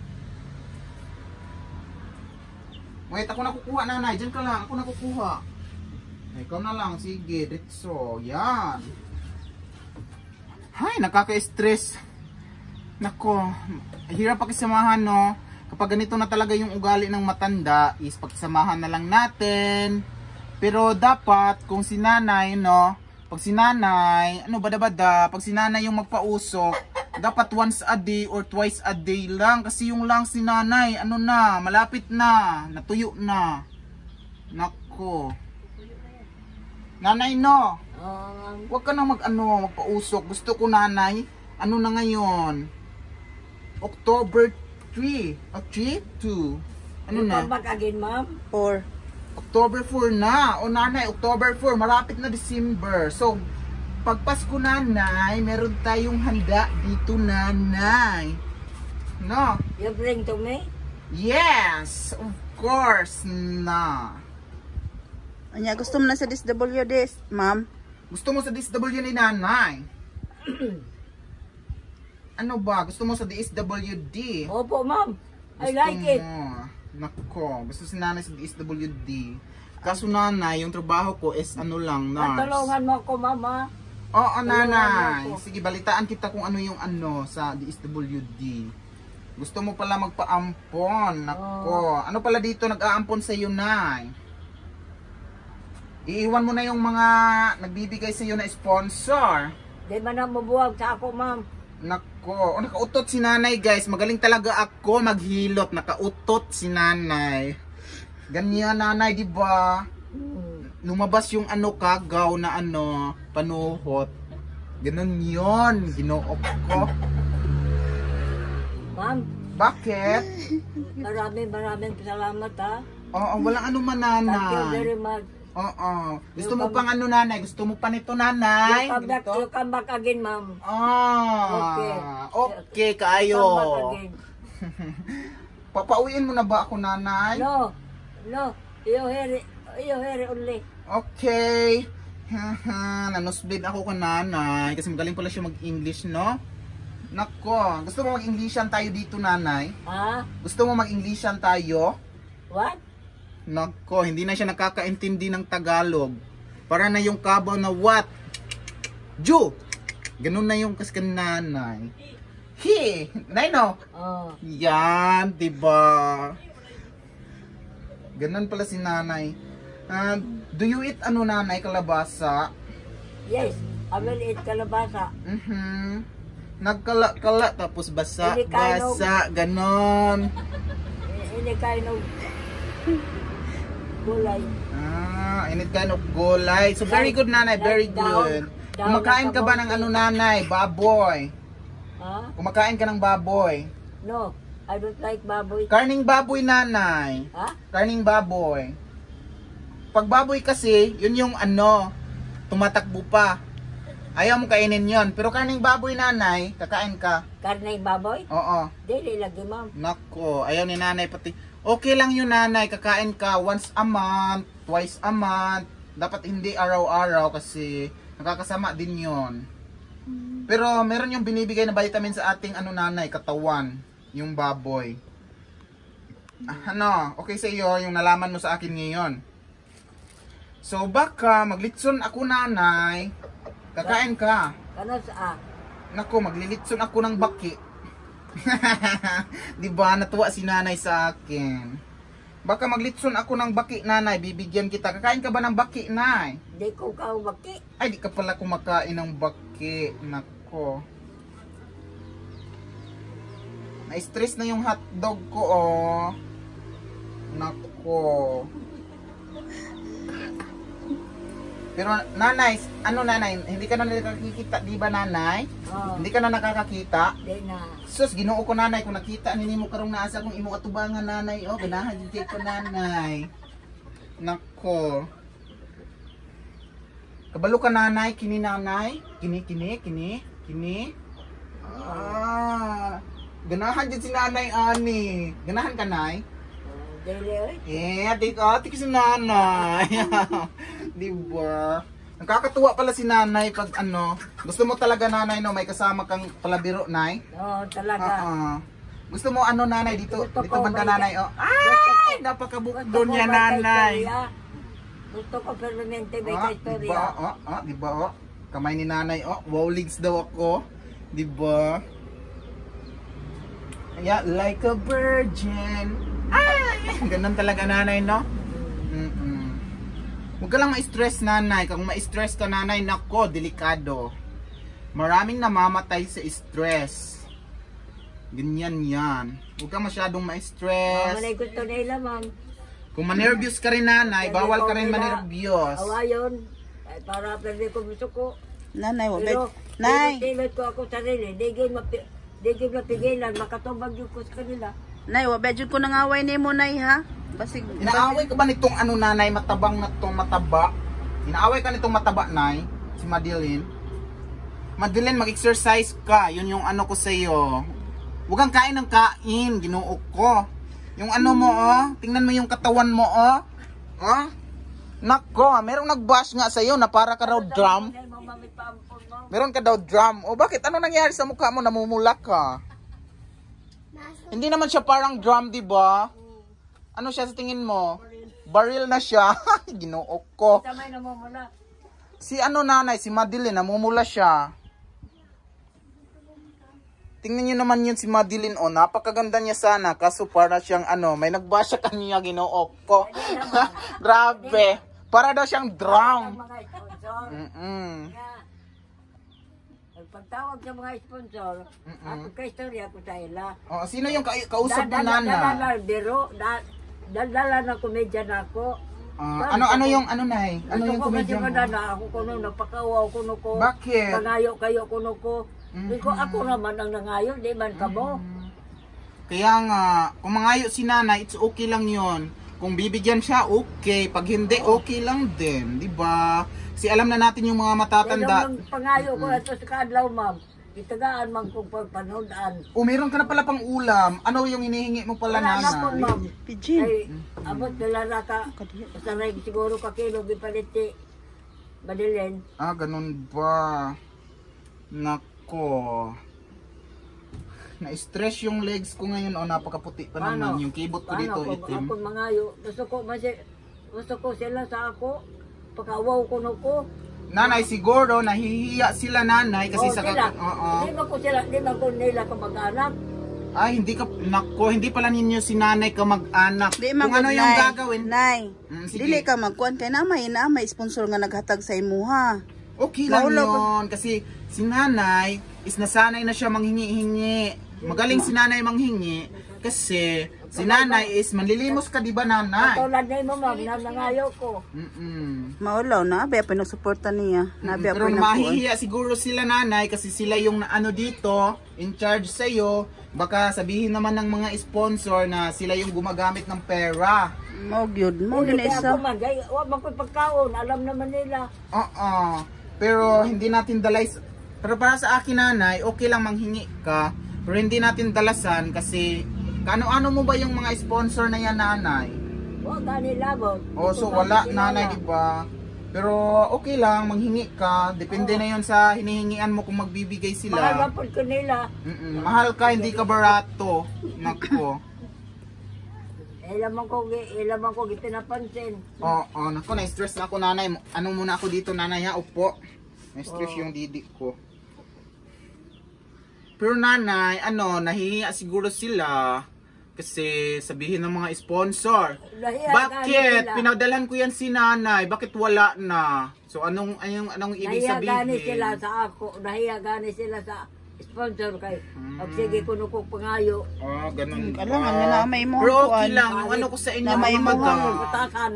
Wait, ako na kukuha, nanay. Diyan ka lang. Ako na kukuha. Ikaw na lang. Sige, ditso. Yan. Ay, nakaka-stress. Nako, hirap pakisamahan, no? Kapag ganito na talaga yung ugali ng matanda, is pakisamahan na lang natin. Pero dapat, kung si nanay, no? Pag si nanay, pag si nanay yung magpausok, dapat once a day or twice a day lang. Kasi yung lang si nanay, malapit na, natuyo na. Nako. Nanay, no? Huwag ka na magpausok. Gusto ko, nanay, na ngayon? October 3. 2. Ano na? Back again, ma'am. 4. October 4 na. O nanay, October 4. Malapit na December. So, pag Pasko, nanay, meron tayong handa dito, nanay. No? You bring to me? Yes! Of course na. Anya, gusto mo na sa DSWD, ma'am? Gusto mo sa DSWD ni nanay? Ano ba? Gusto mo sa DSWD? Opo, ma'am. I Gusto like it. mo. Nako, gusto si nanay sa DSWD. Kaso nanay, yung trabaho ko is lang, nurse. Tulungan mo ako, mama. Oo, nanay. Tulungan mo ako. Sige, balitaan kita kung ano yung sa DSWD. Gusto mo pala magpaampon. Nako. Ano pala dito nag-aampon sa iyo, nay? Iiwan mo na yung mga nagbibigay sa iyo na sponsor. Di man na mabuwag sa ako, ma'am. Nako, nakautot si nanay, guys. Magaling talaga ako maghilot. Nakautot si nanay. Ganyan, nanay, di ba? Lumabas yung kagaw na panuhot. Ganun yun, Ginoo ko. Ma'am, Bakit? maraming salamat ha. Oo, walang ano man, Thank you nanay. very much. Oo. Gusto mo pang ano, nanay? Gusto mo pa nito, nanay? You come back again, ma'am. Okay. Okay, kayo. Come back again. Papauwiin mo na ba ako, nanay? No. You hear it only. Okay. Nanosbleed ako ka, nanay. Kasi magaling pala siya mag-English, no? Nako, gusto mo mag-Englishan tayo dito, nanay? Ha? Gusto mo mag-Englishan tayo? What? Nako, hindi na siya nakakaintindi ng Tagalog. Para na yung kabaw na what? Ju! Ganun na yung kas nanay. He! Nay no? Oh. Yan, diba? Ganun pala si nanay. Do you eat ano, nanay, kalabasa? Yes, I will eat kalabasa. Nagkala-kala tapos basa, Hindi kayo. basa, ganon. Any kind of gulay. Any kind of gulay. So very good, nanay, very good. Kumakain ka ba ng ano, nanay? Baboy. Ha? Kumakain ka ng baboy. No, I don't like baboy. Karning baboy, nanay. Ha? Karning baboy. Pag baboy kasi, yun yung ano, tumatakbo pa. Ayaw mo kainin yon. Pero karning baboy, nanay, kakain ka. Karne baboy? Oo. Dili lagi, ma'am. Nako, ayaw ni nanay pati. Okay lang yun, nanay, kakain ka once a month, twice a month. Dapat hindi araw-araw kasi nakakasama din yon. Pero meron yung binibigay na vitamin sa ating ano, nanay, katawan, yung baboy. Ano, okay sa iyo yung nalaman mo sa akin ngayon. So baka maglitson ako, nanay. Kakain ka. Kano sa Nako, maglilitson ako ng baki. Diba, natuwa si nanay sa akin. Baka maglitson ako ng baki, nanay. Bibigyan kita. Kakain ka ba ng baki, nay? Di ko baki. Ay, di ka pala kumakain ng baki. Nako. Na-stress na yung hotdog ko, oh. Nako. Pero nanay, ano, nanay, hindi ka na nakakikita, di ba, nanay? Oh, Hindi ka na nakakakita? di na. Sus, Ginoo ko, nanay, kung nakita nini mo karong naasa kung imo atubangan, nanay. Oh, ganahan jud ko, nanay. Nako. Kabalo ka, nanay, kini, nanay. Kini. Ganahan jud si nanay, ani. Ganahan ka, nay? Dili, oy. Ati si nanay. Diba? Nakakatuwa pala si nanay pag ano. Gusto mo talaga, nanay, no, may kasama kang palabiro, nay? Oo, talaga. Gusto mo ano, nanay, dito Gusto dito ko, banda, may- nanay, oh. Gusto Ay, ko- napakabukdo niya, nanay. Gusto ko permanente may Diba, istorya. diba, oh. Kamay ni nanay, oh. Wow, legs daw ako. Diba? Yeah, like a virgin. Ay, ganun talaga, nanay, no? Huwag ka lang ma-stress, nanay. Kung ma-stress ka, nanay, nako, delikado. Maraming namamatay sa stress. Ganyan yan. Huwag ka masyadong ma-stress. Manay gusto nila, ma'am. Kung manervyos ka rin, nanay, bawal ka rin manervyos. Awayon. Ay, para pwede ko gusto ko. Nanay, wabay. Pero, Nay, tinit ko ako sarili. Di gyud mapigilan. Makatubag yung ko sa kanila. nay, wabay jud ko nangaway nimo, nay, ha? Basig. Inaaway ka ba nitong ano, nanay, matabang na itong mataba? Inaaway ka nitong mataba, nay? Si Madeline? Madeline, mag-exercise ka. Yun yung ano ko sa'yo. Huwag kang kain ng kain. Ginoo ko. Yung ano mo, oh. Tingnan mo yung katawan mo, oh. Oh. Nako, merong nag-bash nga sa'yo na para ka raw drum. Ay, mamamit pa ampon mo. Meron ka daw drum. O bakit? Ano nangyari sa mukha mo? Namumula ka. Hindi naman siya parang drum, di ba? Ano siya sa tingin mo? Baril na siya. Ginoo ko. Samay na mo muna. Si ano, nanay, si Madeline, namumula siya. Tingnan niyo naman yun si Madeline, oh. Napakaganda niya sana. Kaso para siyang ano, may nagbasa kanya, Ginoo ko. Grabe. Para daw siyang drum. Mga sponsor. Nga. Pagtawag sa mga sponsor, ako kay istorya ko sa ila. Oh, sino yung kausap mo, nanay? Dala na komedya na ako. Ano yung ano nay? Ano yung komedya mo? Ako kuno napakawaw kuno ko. Bakit? Nangayo kayo kuno ko. Di ko ako naman ang nangayo, di man ka mo. Kaya nga, kung mangayo si nanay, it's okay lang yon. Kung bibigyan siya, okay. Pag hindi, okay lang din. Di ba? Kasi alam na natin yung mga matatanda. Kaya pangayo ko ito sa kadlaw, ma'am. Itagaan man kong pagpanodaan. Meron ka na pala pang ulam. Ano yung hinihingi mo pala Wala na po, nanay? ma'am. Pidgin. Ay, abot nila na ka. Sanay siguro ka kilo, bipaliti. Badilin. Ganun ba? Nako. Na-stress yung legs ko ngayon. Napakaputi pa naman. Yung kibot ko dito, itim. Ako mangayo. Gusto ko sila sa ako. Pakawaw ko no ko. Nanay, siguro, nahihiya sila nanay kasi sa... Sila. Di ba ko nila kamag-anak? Ay, hindi pala ninyo si nanay kamag-anak. Di Kung ano yung gagawin. Nay, Sige. dili ka magkuan kay na may sponsor nga naghatag sa imuha. Okay lang Maulaw yun. Kasi si nanay is nasanay na siya manghingi-hingi. Magaling si nanay manghingi. Kasi si nanay is manlilimos ka, di ba nanay? Katulad na mo, ma'am, na nangayo ko. Maulaw na, baya pinagsuporta niya. Nabi Pero ako mahihiya siguro sila nanay kasi sila yung ano dito, in charge sa'yo. Baka sabihin naman ng mga sponsor na sila yung gumagamit ng pera. Mo gyud, mo Hindi gyud kaya isa. ako man, wag man ko'y pagkaon, alam naman nila. Pero hindi natin dalay. Pero para sa akin nanay, okay lang manghingi ka. Pero hindi natin dalasan kasi ano mo ba yung mga sponsor na yan nanay? Wag nila ba? So wala nanay, di ba? Pero okay lang, manghingi ka. Depende na yon sa hinihingian mo kung magbibigay Mahal sila. ba po ko nila? Mahal ka, hindi ka barato. Nako. Ilaman ko pinapansin. Nako, na-stress na ako nanay. Ano muna ako dito nanay ha? Upo. Na-stress yung didi ko. Pero nanay, nahihiya siguro sila. Kasi sabihin ng mga sponsor. Bakit? Pinadalhan ko yan si nanay. Bakit wala na? So anong ibig sabihin? Nahiya sila sa ako. Nahiya sila sa sponsor kay. Pag sige ko nuko pangayo. Ganun ba? Alam nga na may mo. Pero okay lang. Yung ano ko sa inyo, mga madam. Patasan.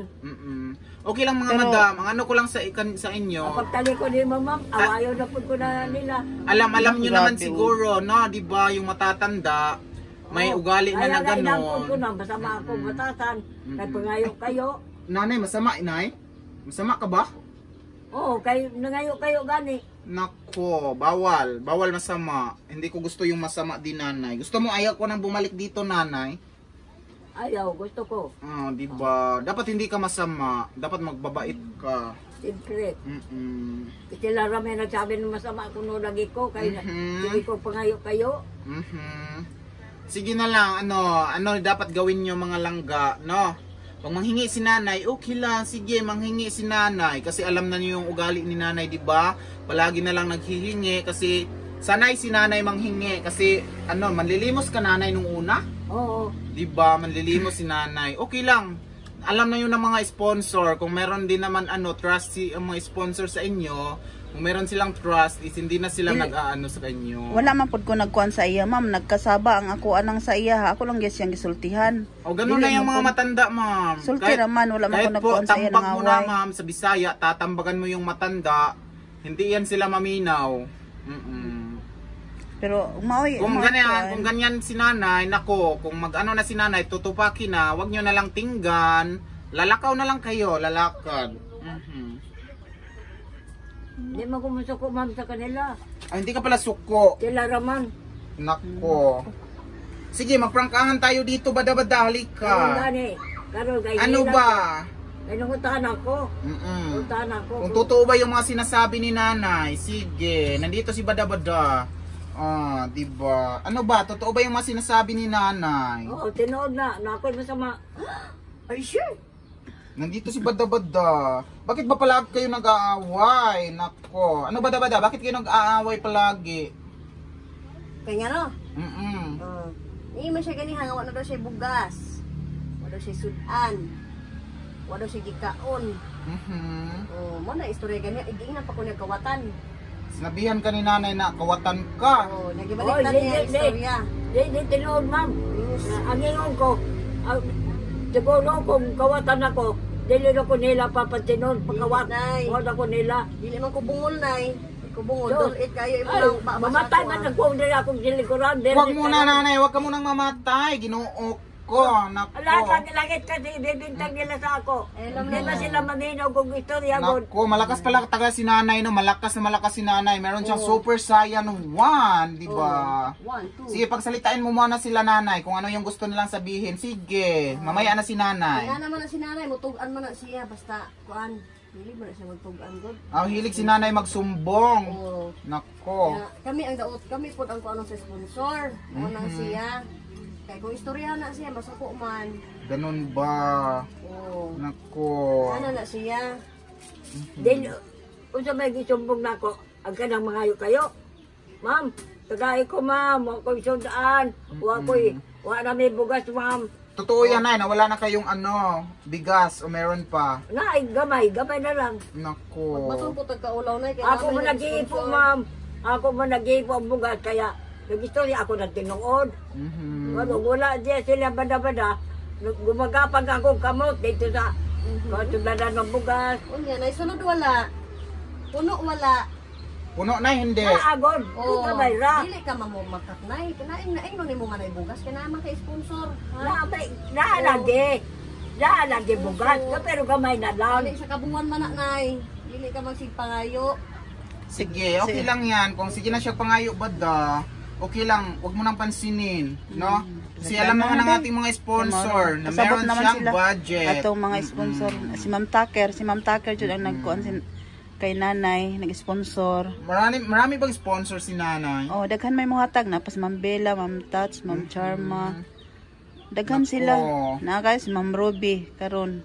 Okay lang mga madam. Ang ano ko lang sa inyo. Pagtali ko ni ma'am, awayo na po ko na nila. Alam nyo naman siguro, no? Diba yung matatanda, may ugali na gano'n. gano'n. Ko na, masama ako batasan. Kay pangayo kayo. Nanay, masama inay? Masama ka ba? Oo, kay nangayo kayo gani. Nako, bawal. Bawal masama. Hindi ko gusto yung masama din nanay. Gusto mo ayaw ko nang bumalik dito nanay? Ayaw, gusto ko. Diba? Dapat hindi ka masama. Dapat magbabait ka. Siyempre. Kasi larami nagsabi ng masama kung lagi ko. Kaya hindi ko pangayo kayo. Sige na lang, ano dapat gawin nyo mga langga, no? Pag manghingi si nanay, okay lang, sige, manghingi si nanay. Kasi alam na niyo yung ugali ni nanay, di ba? Palagi na lang naghihingi kasi sanay si nanay manghingi. Kasi, manlilimos ka nanay nung una? Oo. Di ba? Manlilimos si nanay. Okay lang. Alam na yun ng mga sponsor. Kung meron din naman, trust ang mga sponsor sa inyo. Kung meron silang trust, is hindi na sila nag-aano sa inyo. Wala man pud ko nagkuan sa iya, ma'am. Nagkasaba ang ako anang sa iya. Ha? Ako lang guys yung gisultihan. Ganun na yung mga matanda, ma'am. Sulti raman, wala man ko nagkuan sa iya ng tambak mo na, away. ma'am, sa Bisaya, tatambagan mo yung matanda, hindi yan sila maminaw. Pero umawi. Kung ganyan si nanay, nako, kung mag-ano na si nanay, tutupakin na, wag nyo na lang tinggan, lalakaw na lang kayo, lalakad. Hindi mo kumusuko ma'am sa kanila. Hindi ka pala suko. Sila raman. Nako. Sige, magprangkahan tayo dito, bada-bada, halika. Ano ba? Ay, nangutahan ako. Kung totoo ba yung mga sinasabi ni nanay, sige, nandito si bada-bada. Diba? Ano ba? Totoo ba yung mga sinasabi ni nanay? Oo, tinood na. Ako masama. Ay, sure. Nandito si bada-bada. Bakit ba palagi kayo nag-aaway? Nako. Ano bada-bada? Bakit kayo nag-aaway palagi? Kaya no? Mm-mm. Man siya ganihan, wala daw siya bugas. Wala daw siya sudan. Wala daw siya gikaon. Mo na istorya ganyan, igiinan pa ko nagkawatan. Sinabihan ka ni nanay na kawatan ka. Nagibalik na niya istorya. Di tinood ma'am. Ang ingon ko, siguro kung kawatan ako, Dili na ko nila papansinon. Pagkawat, Nay. wala ko nila. Dili man ko bungol, nay. Ko bungol, So, dulit kayo imo Ay, lang mamatay man nagkuha nila akong silikuran. Huwag muna nanay, huwag ka munang mamatay. Ginuok ko, Lahat nako. ng langit kasi ibibintang nila sa ako. Alam Hindi na. na sila maminaw kung istorya ko. Nako, malakas pala taga si nanay, no? Malakas na malakas si nanay. Meron siyang Super Saiyan 1, di ba? 1, 2. Sige, pagsalitain mo muna sila nanay kung ano yung gusto nilang sabihin. Sige, mamaya na si nanay. Kaya naman na si nanay, mutugan man na siya, basta, kuan, hindi mo na siya magtugan, God. Ang hilig si nanay magsumbong. Oo. Nako. Kaya kami ang daot, kami po ang kuan sa sponsor. Unang siya. Kaya kung istorya na siya, masuko man. Ganun ba? Oo. Nako. Ano na siya? Then, kung sa may gisumbong na ako, ang kanang mangayo kayo. Ma'am, tagay ko ma'am, huwag ko'y sundaan. Huwag na may bugas ma'am. Totoo yan nay, nawala na kayong ano, bigas o meron pa. Nay, gamay na lang. Nako. Baton po tagkaulaw na. Ako mo nag-iipo ma'am. Ako mo nag-iipo ang bugas, kaya nag-istorya ako ng tinuod. Mhm. Wala diya sila bada-bada. Gumagapag ako kamot dito sa katuladan ng bugas. Unya, naisunod wala. Puno wala. Puno na hindi. Agod, Oo. gamay ra. Dili ka mamumakat na. Kinain na mo ni mo nga naibugas. Kaya naman kay sponsor. Naalagi bugas, pero gamay na lang. Dili sa kabungan man na, nay. Dili ka magsigpangayo. Sige, okay lang yan. Kung sige na siya pangayo bada, okay lang. Huwag mo nang pansinin, no? Kasi alam naman ng ating mga sponsor na Kasabot meron naman siyang sila. budget. Atong mga sponsor. Si Ma'am Tucker jud ang nagkuan kay nanay, nag-sponsor. Marami bang sponsor si nanay? Oh, daghan may muhatag na pas Ma'am Bella, Ma'am Tats, Ma'am Charma. Daghan Nako. sila. Na guys, Ma'am Ruby karon.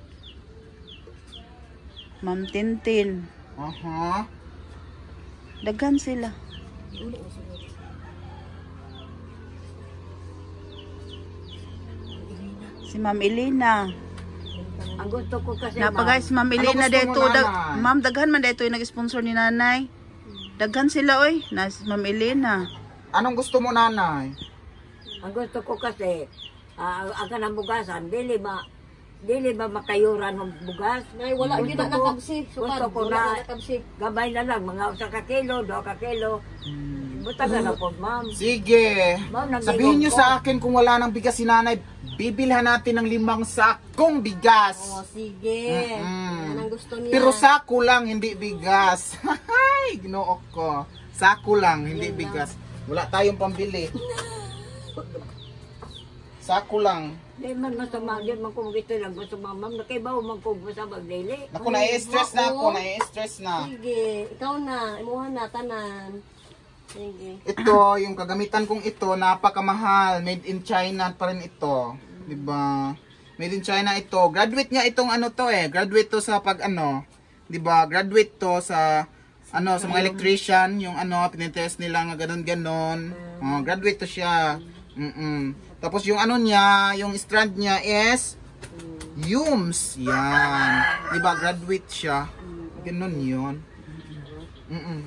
Ma'am Tintin. Aha. Daghan sila. Si Ma'am Elena. Ang gusto ko kasi Napa guys, Ma'am Elena gusto mo, dito. nanay? Ma'am, daghan man dito yung nag-sponsor ni nanay. Daghan sila oy. Na si Ma'am Elena. Anong gusto mo nanay? ang gusto ko kasi, ang kanang bugasan, dili ba makayuran ng bugas? Nay, wala Gusto gina ko- nakabsi. gusto ko wala na- nakabsi. Gabay na lang, mga 1 ka kilo, 2 ka kilo. Buta na po, ma'am. Sige. Ma'am, nag-iwan Sabihin niyo ko. sa akin kung wala nang bigas si nanay, bibilhan natin ng 5 sakong bigas. Oh, sige. Yan ang gusto niya. Pero sako lang, hindi bigas. Hay, ginoo ko. Sako lang, hindi bigas. Wala tayong pambili. Sako lang. Di man masama, di man kung gusto lang gusto ma'am. Nakaibaw man kung gusto magdili. Naku, nai-stress na ako, nai-stress na. Sige, ikaw na. Imuhan na, tanan. Sige. Ito, yung kagamitan kong ito, napakamahal. Made in China pa rin ito. Diba? Made in China ito. Graduate nga itong ano to eh. Graduate to sa pag ano. Diba? Graduate to sa ano, sa mga electrician. Yung ano, pinitest nila nga ganon-ganon. Oh, graduate to siya. Tapos yung ano niya, yung strand niya is Yums. Yan. Diba? Graduate siya. Ganon yun.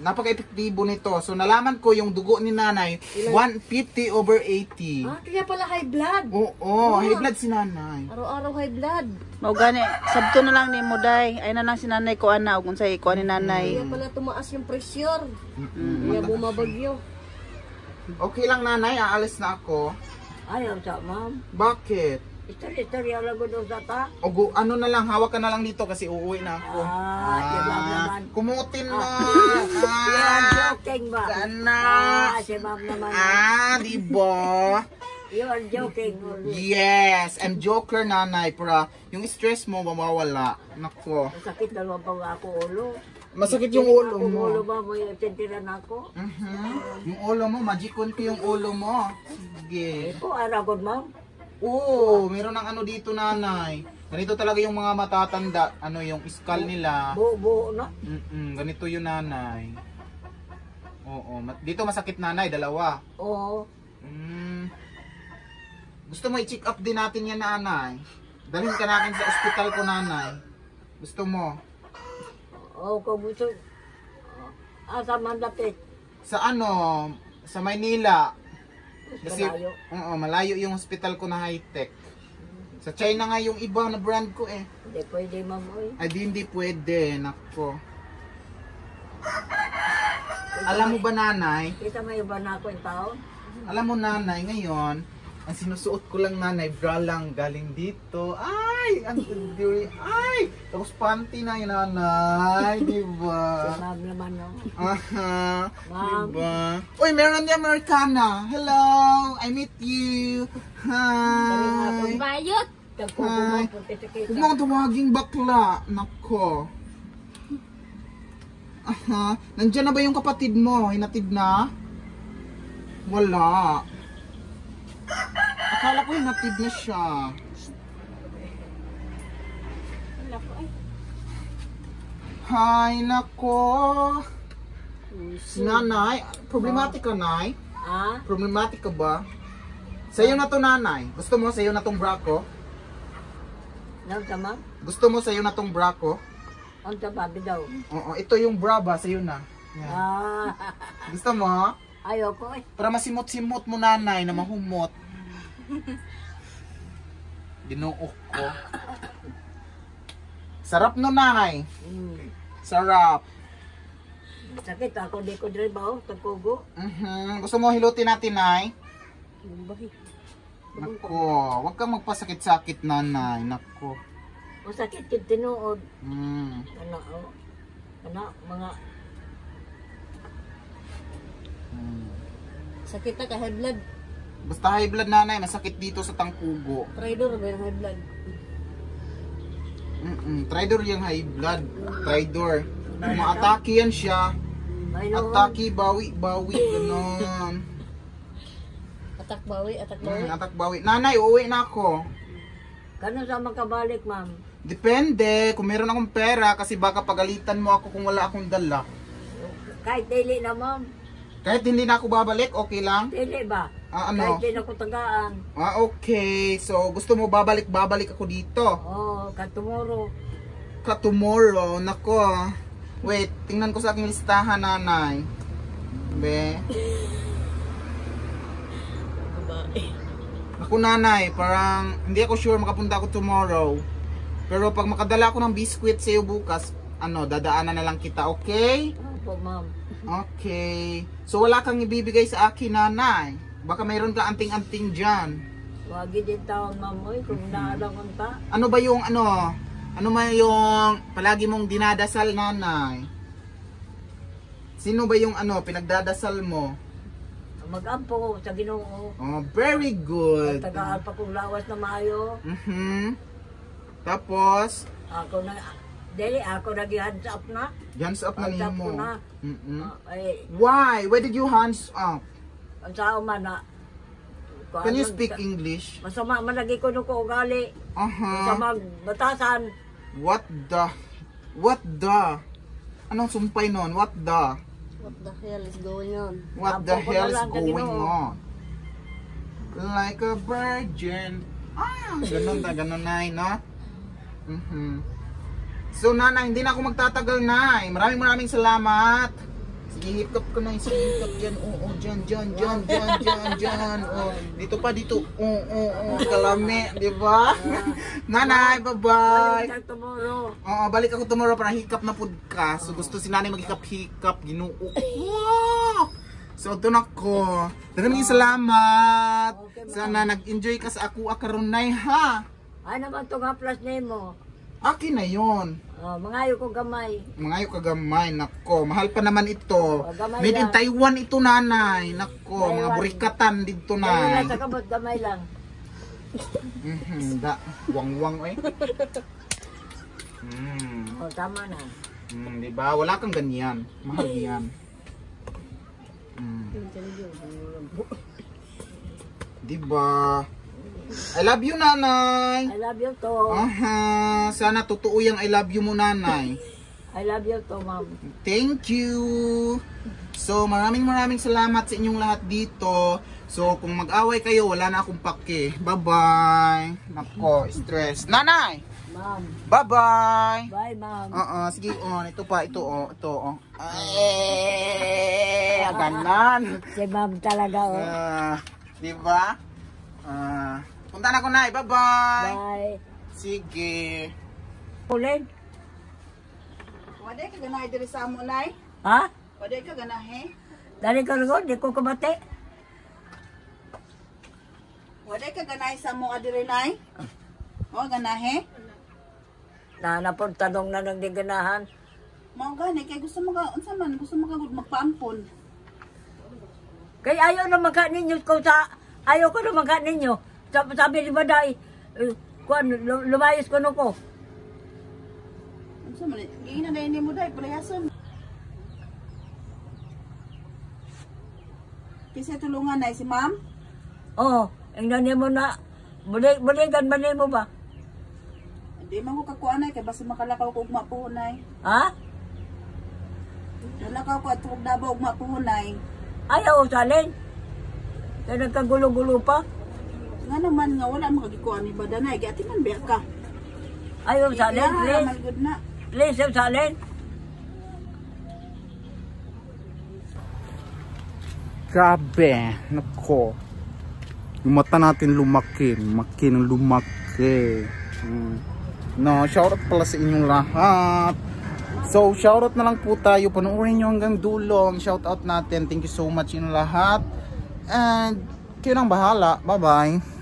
Napaka-epektibo nito. So nalaman ko yung dugo ni nanay 150/80. Ah, kaya pala high blood. Oo, high blood si nanay. Araw-araw high blood. Mao gani, sabto na lang ni Muday. Ay na lang si nanay ko ana ug unsay kuan ni nanay. Kaya pala tumaas yung pressure. Kaya bumabagyo. Okay lang nanay, aalis na ako. Ayaw sa ma'am. Bakit? Istorya lang ko doon sa ta. O ano na lang, hawak ka na lang dito kasi uuwi na ako. Si ma'am naman. Kumutin mo. Yan, joking ba? Sana. Si ma'am naman. Diba? You are joking. Yes, I'm joker nanay. Para yung stress mo mawawala. Nako. Sakit na naman pa ako ulo. Masakit yung ulo Ako mo. ulo ba mo yung tintiran ako? Yung ulo mo, magikon ko yung ulo mo. Sige. Ito, aragod ma'am. Oo, meron ng ano dito nanay. Ganito talaga yung mga matatanda. Ano yung skull nila. Buo na. Ganito yung nanay. Oo, dito masakit nanay, dalawa. Oo. Gusto mo i-check up din natin yan nanay? Dalhin ka natin sa ospital ko nanay. Gusto mo? Oo, kung gusto. Asa man lapit. Sa ano? Sa Maynila. Kasi, Malayo. oo, malayo yung hospital ko na high-tech. Sa China nga yung iba na brand ko eh. Hindi pwede, ma'am. Oy. Ay, hindi pwede. Nako. Alam mo ba, nanay? Kita mo yung ba na ako yung tao? Alam mo, nanay, ngayon, ang sinusuot ko lang, nanay, bra lang galing dito. Ay! Ang diri. Ay! Tapos panty na yun, nanay. Diba? Si ma'am naman, no? Aha. Ma'am. Diba? Uy, meron din Americana. Hello! I meet you. Hi! Bayot! Tagkubo Hi. mo, punti sa kita. Huwag mo tumawaging bakla. Nako. Aha. Nandiyan na ba yung kapatid mo? Hinatid na? Wala. Akala ko hinatid na siya. Wala ko, ay. Hay, nako. Si nanay, problematic ka, nay? Ah? Problematic ka ba? Sa'yo na to, nanay. Gusto mo sa'yo na tong bra ko? Ano sa ma'am? Gusto mo sa'yo na tong bra ko? Ano sa babi daw? Oo, ito yung bra ba? Sa'yo na. Yan. Ah, Gusto mo? ayoko eh. Para masimot-simot mo, nanay, na mahumot. Dinuok ko. Sarap no, nanay. Sarap. Sakit ako, di ko driba oh, tagkugo. Gusto mo hilutin natin, nay? Bahi. Nako, huwag kang magpasakit-sakit, nanay. Nako. Masakit yung tinuod. Ano, oh. Ano, mga... Sakit na ka, high blood. Basta high blood, nanay, masakit dito sa tangkugo. Tridor ba yung high blood? Tridor yung high blood. Tridor. Kung maatake yan siya, May noon. atake, bawi, ganon. Atak bawi, atak bawi. Atak, bawi. Nanay, uuwi na ako. Kano sa makabalik, ma'am? Depende, kung meron akong pera, kasi baka pagalitan mo ako kung wala akong dala. Kahit dili na, ma'am. Kahit hindi na ako babalik, okay lang? Dili ba? Ano? Kahit di na ko tagaan. Okay. So, gusto mo babalik ako dito? Oh, katumoro. Tomorrow, nako. Wait, tingnan ko sa aking listahan, nanay. Be. Ako, nanay, parang hindi ako sure makapunta ako tomorrow. Pero pag makadala ako ng biskwit sa iyo bukas, dadaanan na lang kita, okay? Opo, ma'am. Okay. So, wala kang ibibigay sa akin, nanay. Baka mayroon ka anting-anting dyan. Wagi din taon, ma'am. Oy, kung naadang unta. Ano ba yung ano ba yung palagi mong dinadasal, nanay? Sino ba yung pinagdadasal mo? Mag-ampo ko sa Ginoo. Oh, very good. Tagaan pa kong lawas na maayo. Tapos, Ako na, dili, ako nag-hands up na. hands up na Hands up nimo. ko na. Ay, Why? Why did you hands up? ang sao man na. Can you speak English? Masama man lagi ko nung ko ugali. Aha. Masama batasan. What the? Anong sumpay nun? What the? What the hell is going on? What the Apo ko hell na is lang, going Ginoo. on? Like a virgin. Ganun na, no? So, nanay, hindi na ako magtatagal, nay. Maraming salamat. Sige, hikap ko na yung hikap dyan. Oo, dyan. Oh, dito pa, dito. Oo, kalami, di ba? Nanay, bye-bye. Balik tomorrow. Oo, balik ako tomorrow para hikap na food ka. So, gusto si nanay maghikap-hikap. Ginoo. Wow! So, ito na ko. Maraming salamat. Sana nag-enjoy ka sa ako akaron, nay, ha? Ay naman itong haplas nemo. Akin na yon. Mangayo ko gamay. Mga kagamay, nako. Mahal pa naman ito. Gamay Made in lang. Taiwan ito, nanay. Nako, mga Taiwan. burikatan dito, Kaya nay. na sa kabot, gamay lang. Wang-wang, eh. O, tama na. Diba? Wala kang ganyan. Mahal yan. Diba? I love you, nanay. I love you to. Aha, sana totoo yung I love you mo, nanay. I love you to, ma'am. Thank you. So, maraming salamat sa inyong lahat dito. So, kung mag-away kayo, wala na akong pake. Bye-bye. Nako, stress. Nanay! Ma'am. Bye-bye! Bye, ma'am. Sige, on. Ito pa, ito, Ay, ganan. Si ma'am talaga, oh. Diba? Punta na ko, Nay. Bye-bye. Bye. Sige. Ulit. Waday ka ganahe diri sa amo, Nay? Ha? Waday ka ganahe? Dali ka rin, di ko kabati. Waday ka ganahe sa amo adiri, Nay? O, ganahe? Nanapon tanong na ng diganahan. Mao gani kay gusto mo ka unsa man gusto mo ka magpaampon. Kaya ayaw na magka ninyo ko sa... Ayaw ko na magka ninyo. Sabi ni Baday, lumayos ko no ko. Unsa man giina na ini mo dai palayason. Kisa tulungan na si ma'am? Oo, ang nani mo na... Buligan ba mo ba? Di man ko kakuanay kay basta makalakaw ko ugma puhunay. Ha? Nalakaw ko at dabaw ugma puhunay. Ayaw salin. Kaya nagkagulo-gulo pa. Nga naman nga wala makagikuan ni Badanay kay ati man biya ka. Ayaw salin, Yeah, please. malgod na. Please, ayaw salin. Grabe. Nako. Yung mata natin lumaki. Lumaki ng lumaki. No, shoutout pala sa inyong lahat. So, shoutout na lang po tayo. Panoorin nyo hanggang dulo ang shoutout natin. Thank you so much inyong lahat. And, kayo nang bahala. Bye-bye.